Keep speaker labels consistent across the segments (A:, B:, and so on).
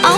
A: အောင်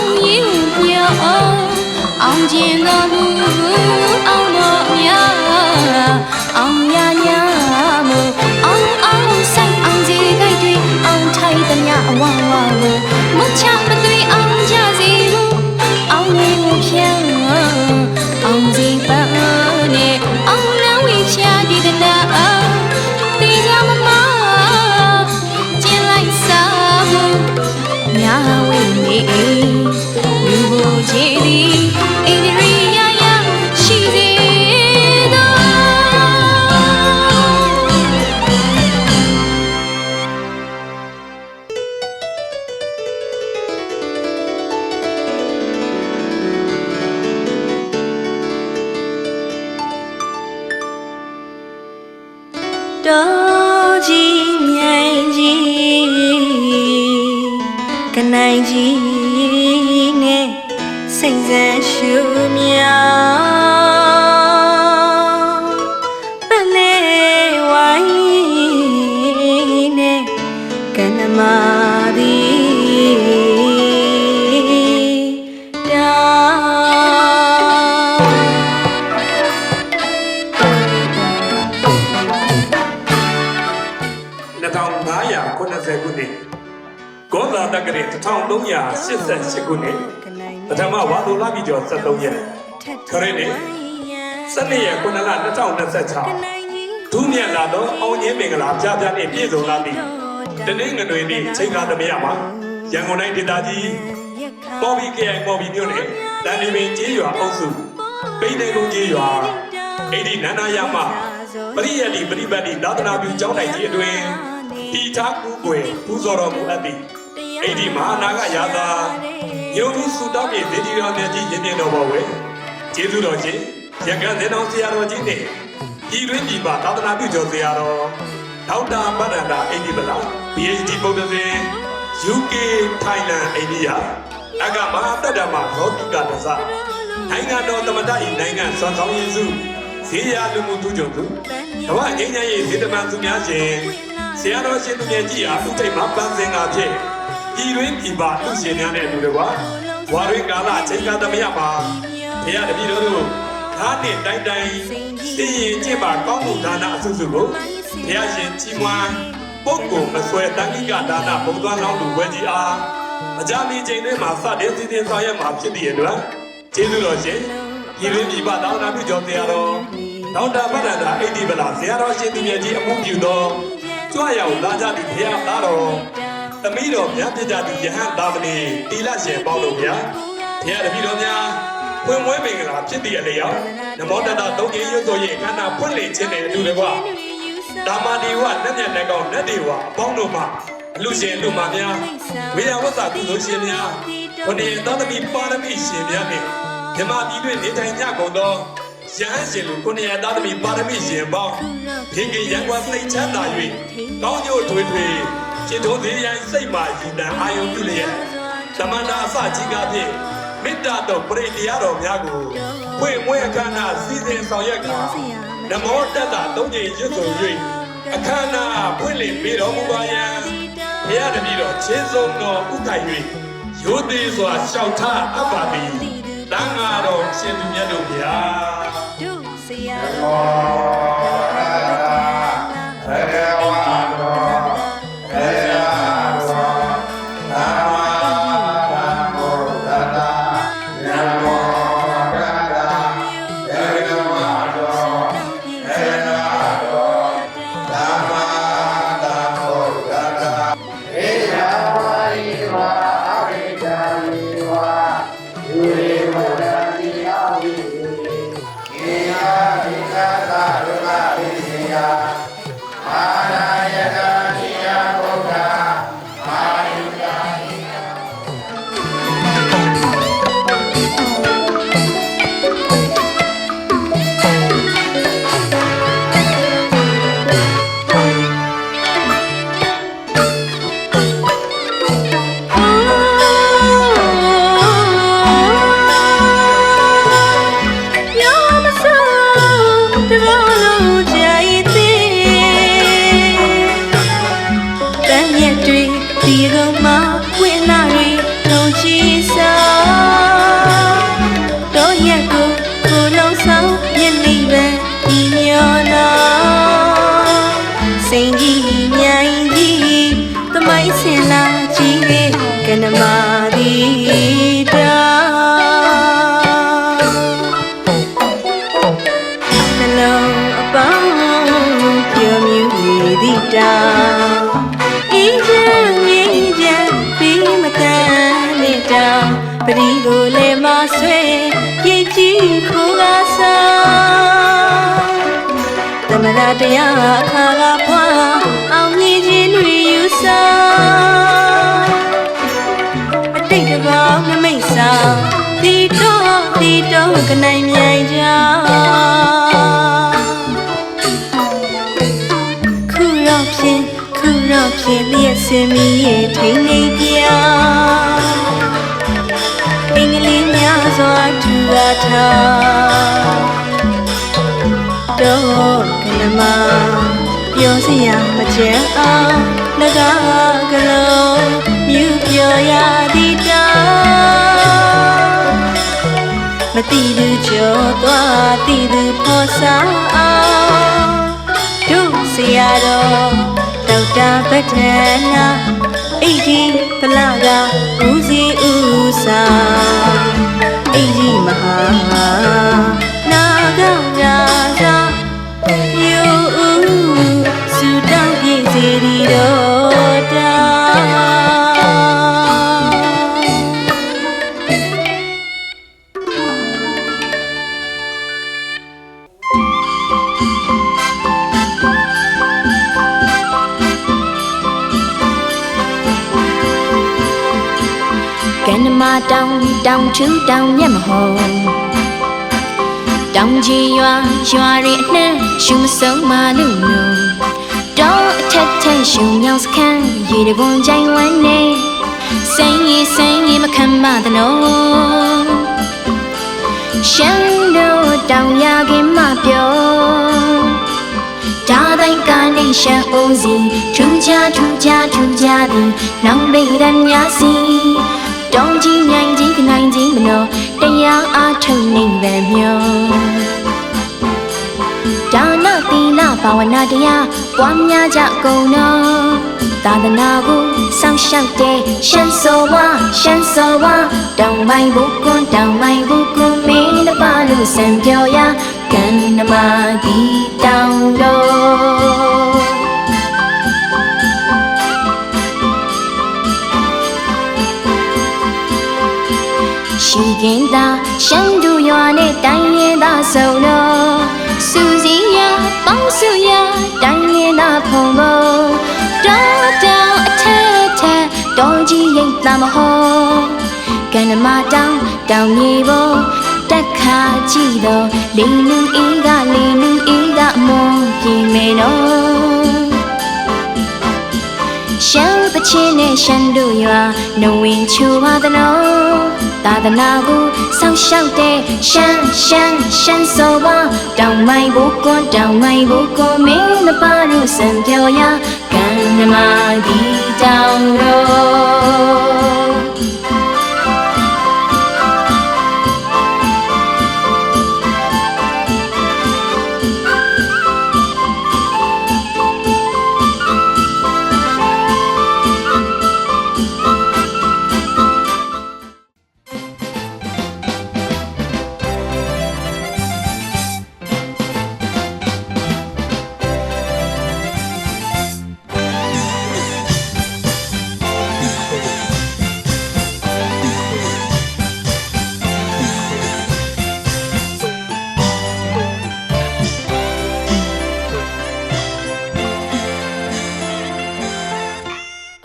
A: 1988 ခုနှစ်ပထမဝါသူလပြည်ကျော်73ရက်ခရစ်နှစ်12ရက်9လ2026ဒုညက်လာသောအောင်ကြီးမင်္ဂလာပြပြနှင့်ပြည့်စုံလာသည့်တနင်္ဂနွေနေ့ချိန်ကားသမယမှာရန်ကုန်တိုင်းဒေသကြီးပေါ်ဘီခရိုင်ပေါ်ဘီမြို့နယ်တန်လီပင်ကျေးရွာအုပ်စုပိန်းနေကုန်းကျေးရွာအဲ့ဒီနန္ဒရမပရိယတိပရိပတ်တိသာသနာပြုကျောင်းတိုင်ကြီးအတွင်တီထားကူကွယ်ပူဇော်တော်မူအပ်သည်အဲ့ဒီမဟာနာဂရာသာညုံမှုစုတောင်းပြေဒေဒီတော်မြတ်ကြီးရင်တင်တော်ပေါ်ဝဲကျေးဇူးတော်ရှင်ရကန်းသင်တော်ဆရာတော်ကြီးနဲ့ပြည်တွင်းပြည်ပသာသနာပြုကျော်ဆရာတော်ဒေါက်တာဗဒန္တာအိန္ဒိပလာ PhD ပုံသင် UK Thailand အိန္ဒိယအကမဟာတတ္တမရောတိကတစနိုင်ငံတော်သမ္မတ၏နိုင်ငံစွမ်းဆောင်ရည်စုဈေးရလူမှုသူချုပ်သူကမ္ဘာငြိမ်းချမ်းရေးစေတမန်သူများရှင်ဆရာတော်ရှင်သူမြတ်ကြီးအားဥထိတ်မှပန်းစင်ကဖြင့်ပြည်တွင်းပြည်ပသူရှင်များနဲ့အတူတကွာဝါရင်းကာလအချိန်ကာသမယမှာဘုရားတပည့်တော်တို့ဓာတ်နဲ့တိုင်းတိုင်းသိရင်ကျင့်ပါကောင်းမှုဒါနအစုစုကိုဘုရားရှင်ကြီးမွမ်းပုဂ္ဂိုလ်မဆွဲတန်ခိကဒါနဘုံသွားလောင်းလူဝဲကြီးအားအကြမီချိန်တွေမှာစတဲ့စီစဉ်ဆောင်ရွက်မှာဖြစ်တဲ့အတွက်ကျေးဇူးတော်ရှင်ပြည်တွင်းပြည်ပသာသနာပြုကျော်ဆရာတော်ဒေါက်တာဗဒန္တာအိန္ဒိပလာဆရာတော်ရှင်သူမြတ်ကြီးအမှုပြုသောကြွရောက်လာကြသည့်ဘုရားသားတော်သမီးတော်မြတ်ပြကြသည့်ယဟန်သာမဏေတီလရှင်ပေါင်းတို့ဗျာဘုရားတပည့်တော်များဖွင့်မွေးမင်္ဂလာဖြစ်သည့်အလျောက်နမောတတသုံးကြီးရွတ်ဆိုရဲ့ခန္ဓာဖွင့်လှစ်ခြင်းနဲ့အတူတကွဓမ္မဒီဝနတ်မြတ်နဲ့ကောင်းနတ်တွေဝအပေါင်းတို့မှအလူရှင်လူမများဝေယဝတ္တကုသိုလ်ရှင်များခொနည်းသောသမီးပါရမီရှင်များနဲ့ဓမ္မပြည်တွင်နေထိုင်ကြကုန်သောရဟန်းရှင်လူခொနည်းသောသမီးပါရမီရှင်ပေါင်းခေခေရန်ကွာစိတ်ချမ်းသာ၍ကောင်းကျိုးထွေထွေဖြစ်တော်သေးရန်စိတ်မှရည်တန်အာယုံပြုလျက်သမန္တာအစကြီးကားဖြင့်မေတ္တာတော်ပရိတရားတော်များကိုဖွင့်မွေးအခမ်းအနားစီစဉ်ဆောင်ရွက်ကနမောတတ္တသုံးကြိမ်ရွတ်ဆို၍အခမ်းအနားဖွင့်လှစ်ပေးတော်မူပါယံဘုရားတပည့်တော်ချင်းဆုံးတော်ဥထိုင်၍ရိုသေစွာလျှောက်ထားအပ်ပါသည်တန်ဃာတော်ရှင်သူမြတ်တို့ဗျာဒုစရာ
B: ဒ တာနှလုံးအပေါင်းပျော်မြူနေသည့်တာအေးချမ်းငြိမ်းချမ်းပြီးမတန်တဲ့တာပရိကိုလည်းမဆွဲရိတ်ကြည့်ခိုးကားစားသမရတရားအခါကဖွာအောင်မြင်ခြင်းတွေယူဆအတိတ်တပေါင်းနမိတ်စာတီတော့ကနိုင်မြိုင်ကြခုတော့ဖြင့်လျက်စင်မီရဲ့ထိန်နေပြအင်္ဂလိပ်များစွာထူအားထားတော့ကနမပြောစရာမချမ်းအောင်လကားကလုံးမြူပြောရသည်တာမတိသူကြောသွားတိသူဖော်စားအောင်တို့ဆရာတော်ဒေါက်တာဗထနာအိဒီဖလာကဦးစီဦးစာအိဒီမဟာနာဂရာသာယူစုတောင်းပြည့်စေဒီတော်တာကနမတောင်ချူတောင်မျက်မဟုံတောင်ကြီးရွာရအနှံ့ရှုမဆုံးမလူလုံးတောင်အထက်ထက်ရှုမြောင်စခန်းရေတကွန်ကြိုင်ဝမ်းနေစိန်ရီမခံမသလုံးရှမ်းတို့တောင်ရခင်မပြောဒါတိုင်းကနေရှမ်းဦးစီထူးခြားသည်နောင်မိရများစီတောင်ကြီးမြိုင်ကြီးကနိုင်ကြီးမနောတရားအားထုတ်နေပဲမျိုးဒါနသီလဘာဝနာတရားပွားများကြကုန်တော့သာသနာကိုစောင့်ရှောက်တဲ့ရှမ်းစောဝါတောင်မိုင်ဘုကွန်းမင်းတပါလို့စံပြောရကံနမဒီတောင်တော်ရှိခင်သာရှမ်းသူရွာနဲ့တိုင်းရင်သာဆုံးတော့စူစီရပေါင်းစုရတိုင်းရင်သာဖုံဖို့တောင်အထက်တောင်ကြီးရိတ်သာမဟုတ်ကံနမတောင်မြေပေါ်တက်ခါကြည့်တော့လင်းလူအေးကအမွန်ပြေမေနော်ရှမ်းပချင်းနဲ့ရှမ်းတို့ရွာနဝင်ချူပါသနော်သာသနာကိုစောင့်ရှောက်တဲ့ရှမ်းစောပါတောင်မိုင်ဘုကွန်းမင်းတပါလို့စံပြောရကံနမဒီတောင်တော်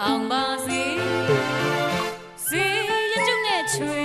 C: အောင်ပါစေစေရကျုံနဲ့ချွေ